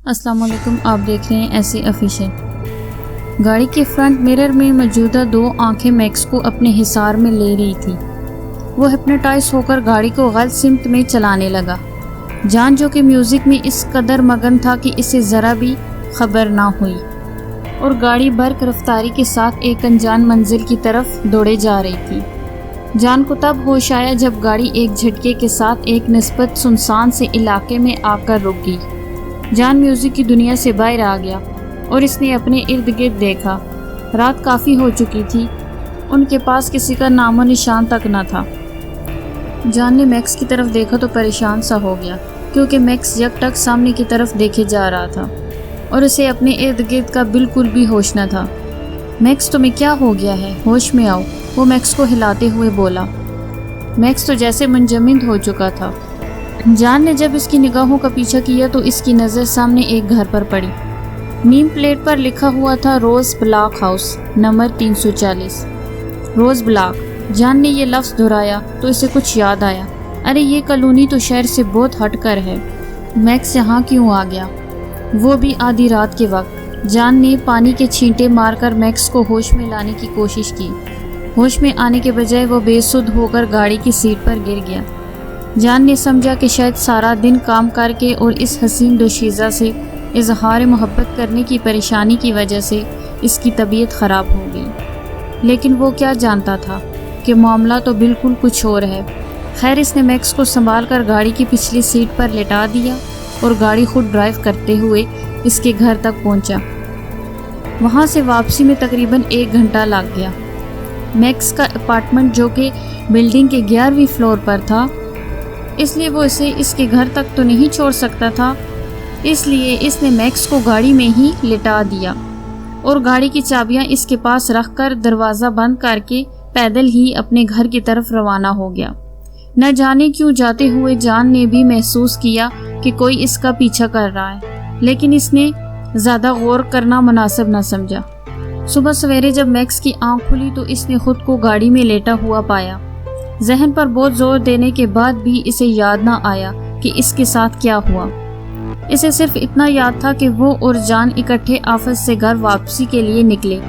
السلام علیکم، آپ دیکھ رہے ہیں ایسے آفیشیل۔ گاڑی کے فرنٹ مرر میں موجودہ دو آنکھیں میکس کو اپنے حصار میں لے رہی تھی۔ وہ ہپنوٹائز ہو کر گاڑی کو غلط سمت میں چلانے لگا، جان جو کہ میوزک میں اس قدر مگن تھا کہ اسے ذرا بھی خبر نہ ہوئی، اور گاڑی برق رفتاری کے ساتھ ایک انجان منزل کی طرف دوڑے جا رہی تھی۔ جان کو تب ہوش آیا جب گاڑی ایک جھٹکے کے ساتھ ایک نسبت سنسان سے علاقے میں آ کر رک گئی۔ جان میوزک کی دنیا سے باہر آ گیا اور اس نے اپنے ارد گرد دیکھا۔ رات کافی ہو چکی تھی، ان کے پاس کسی کا نام و نشان تک نہ تھا۔ جان نے میکس کی طرف دیکھا تو پریشان سا ہو گیا، کیونکہ میکس یک ٹک سامنے کی طرف دیکھے جا رہا تھا اور اسے اپنے ارد گرد کا بالکل بھی ہوش نہ تھا۔ میکس تمہیں کیا ہو گیا ہے؟ ہوش میں آؤ، وہ میکس کو ہلاتے ہوئے بولا۔ میکس تو جیسے منجمد ہو چکا تھا۔ جان نے جب اس کی نگاہوں کا پیچھا کیا تو اس کی نظر سامنے ایک گھر پر پڑی۔ نیم پلیٹ پر لکھا ہوا تھا روز بلاک ہاؤس نمبر 340۔ روز بلاک۔ جان نے یہ لفظ دہرایا تو اسے کچھ یاد آیا۔ ارے یہ کالونی تو شہر سے بہت ہٹ کر ہے، میکس یہاں کیوں آ گیا؟ وہ بھی آدھی رات کے وقت۔ جان نے پانی کے چھینٹے مار کر میکس کو ہوش میں لانے کی کوشش کی۔ ہوش میں آنے کے بجائے وہ بے سدھ ہو کر گاڑی کی سیٹ پر گر گیا۔ جان نے سمجھا کہ شاید سارا دن کام کر کے اور اس حسین دوشیزہ سے اظہار محبت کرنے کی پریشانی کی وجہ سے اس کی طبیعت خراب ہو گئی، لیکن وہ کیا جانتا تھا کہ معاملہ تو بالکل کچھ اور ہے۔ خیر، اس نے میکس کو سنبھال کر گاڑی کی پچھلی سیٹ پر لٹا دیا اور گاڑی خود ڈرائیو کرتے ہوئے اس کے گھر تک پہنچا۔ وہاں سے واپسی میں تقریباً 1 گھنٹہ لگ گیا۔ میکس کا اپارٹمنٹ جو کہ بلڈنگ کے 11ویں فلور پر تھا، اس لیے وہ اسے اس کے گھر تک تو نہیں چھوڑ سکتا تھا، اس لیے اس نے میکس کو گاڑی میں ہی لٹا دیا اور گاڑی کی چابیاں اس کے پاس رکھ کر دروازہ بند کر کے پیدل ہی اپنے گھر کی طرف روانہ ہو گیا۔ نہ جانے کیوں جاتے ہوئے جان نے بھی محسوس کیا کہ کوئی اس کا پیچھا کر رہا ہے، لیکن اس نے زیادہ غور کرنا مناسب نہ سمجھا۔ صبح سویرے جب میکس کی آنکھ کھلی تو اس نے خود کو گاڑی میں لیٹا ہوا پایا۔ ذہن پر بہت زور دینے کے بعد بھی اسے یاد نہ آیا کہ اس کے ساتھ کیا ہوا۔ اسے صرف اتنا یاد تھا کہ وہ اور جان اکٹھے آفس سے گھر واپسی کے لیے نکلے۔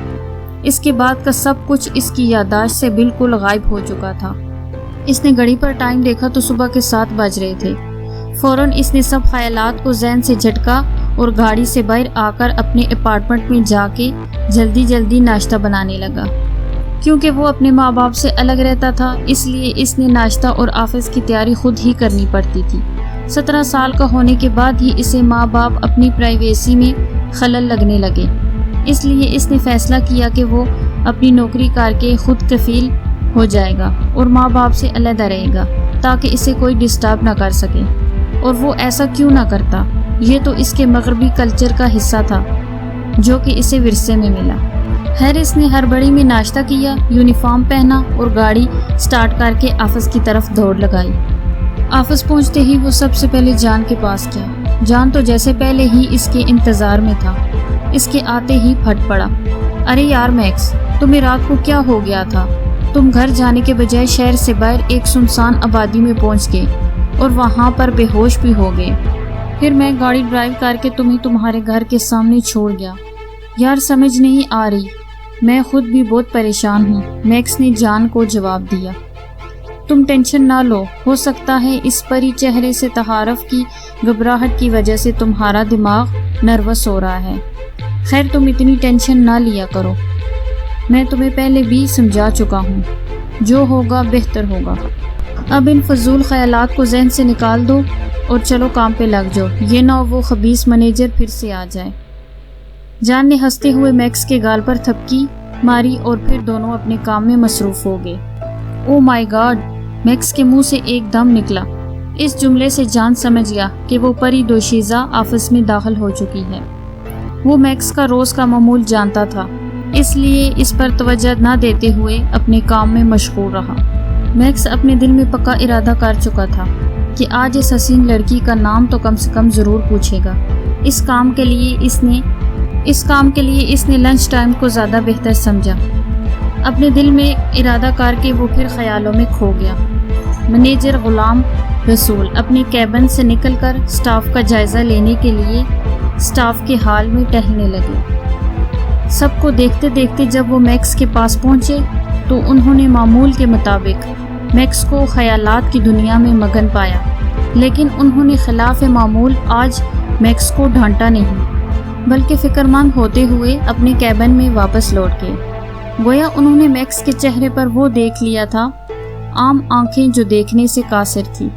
اس کے بعد کا سب کچھ اس کی یادداشت سے بالکل غائب ہو چکا تھا۔ اس نے گھڑی پر ٹائم دیکھا تو صبح کے 7 بج رہے تھے۔ فوراً اس نے سب خیالات کو ذہن سے جھٹکا اور گاڑی سے باہر آ کر اپنے اپارٹمنٹ میں جا کے جلدی ناشتہ بنانے لگا۔ کیونکہ وہ اپنے ماں باپ سے الگ رہتا تھا، اس لیے اس نے ناشتہ اور آفس کی تیاری خود ہی کرنی پڑتی تھی۔ 17 سال کا ہونے کے بعد ہی اسے ماں باپ اپنی پرائیویسی میں خلل لگنے لگے، اس لیے اس نے فیصلہ کیا کہ وہ اپنی نوکری کر کے خود کفیل ہو جائے گا اور ماں باپ سے علیحدہ رہے گا تاکہ اسے کوئی ڈسٹرب نہ کر سکے۔ اور وہ ایسا کیوں نہ کرتا؟ یہ تو اس کے مغربی کلچر کا حصہ تھا جو کہ اسے ورثے میں ملا۔ خیر، اس نے ہڑبڑی میں ناشتہ کیا، یونیفارم پہنا اور گاڑی سٹارٹ کر کے آفس کی طرف دوڑ لگائی۔ آفس پہنچتے ہی وہ سب سے پہلے جان کے پاس گیا۔ جان تو جیسے پہلے ہی اس کے انتظار میں تھا، اس کے آتے ہی پھٹ پڑا۔ ارے یار میکس، تمہیں رات کو کیا ہو گیا تھا؟ تم گھر جانے کے بجائے شہر سے باہر ایک سنسان آبادی میں پہنچ گئے اور وہاں پر بے ہوش بھی ہو گئے۔ پھر میں گاڑی ڈرائیو کر کے تمہیں تمہارے گھر کے سامنے چھوڑ گیا۔ یار سمجھ نہیں آ رہی، میں خود بھی بہت پریشان ہوں، میکس نے جان کو جواب دیا۔ تم ٹینشن نہ لو، ہو سکتا ہے اس پری چہرے سے تعارف کی گھبراہٹ کی وجہ سے تمہارا دماغ نروس ہو رہا ہے۔ خیر تم اتنی ٹینشن نہ لیا کرو، میں تمہیں پہلے بھی سمجھا چکا ہوں، جو ہوگا بہتر ہوگا۔ اب ان فضول خیالات کو ذہن سے نکال دو اور چلو کام پہ لگ جاؤ، یہ نہ وہ خبیث مینیجر پھر سے آ جائے۔ جان نے ہنستے ہوئے میکس کے گال پر تھپکی ماری اور پھر دونوں اپنے کام میں مصروف ہو گئے۔ او مائی گاڈ، میکس کے منہ سے ایک دم نکلا۔ اس جملے سے جان سمجھ گیا کہ وہ پری دوشیزہ آفس میں داخل ہو چکی ہے۔ وہ میکس کا روز کا معمول جانتا تھا، اس لیے اس پر توجہ نہ دیتے ہوئے اپنے کام میں مشغول رہا۔ میکس اپنے دل میں پکا ارادہ کر چکا تھا کہ آج اس حسین لڑکی کا نام تو کم سے کم ضرور پوچھے گا۔ اس کام کے لیے اس نے لنچ ٹائم کو زیادہ بہتر سمجھا۔ اپنے دل میں ارادہ کر کے وہ پھر خیالوں میں کھو گیا۔ مینیجر غلام رسول اپنے کیبن سے نکل کر سٹاف کا جائزہ لینے کے لیے سٹاف کے حال میں ٹہلنے لگے۔ سب کو دیکھتے دیکھتے جب وہ میکس کے پاس پہنچے تو انہوں نے معمول کے مطابق میکس کو خیالات کی دنیا میں مگن پایا، لیکن انہوں نے خلاف معمول آج میکس کو ڈھانٹا نہیں، بلکہ فکر مند ہوتے ہوئے اپنے کیبن میں واپس لوٹ گئے۔ گویا انہوں نے میکس کے چہرے پر وہ دیکھ لیا تھا، عام آنکھیں جو دیکھنے سے قاصر تھی۔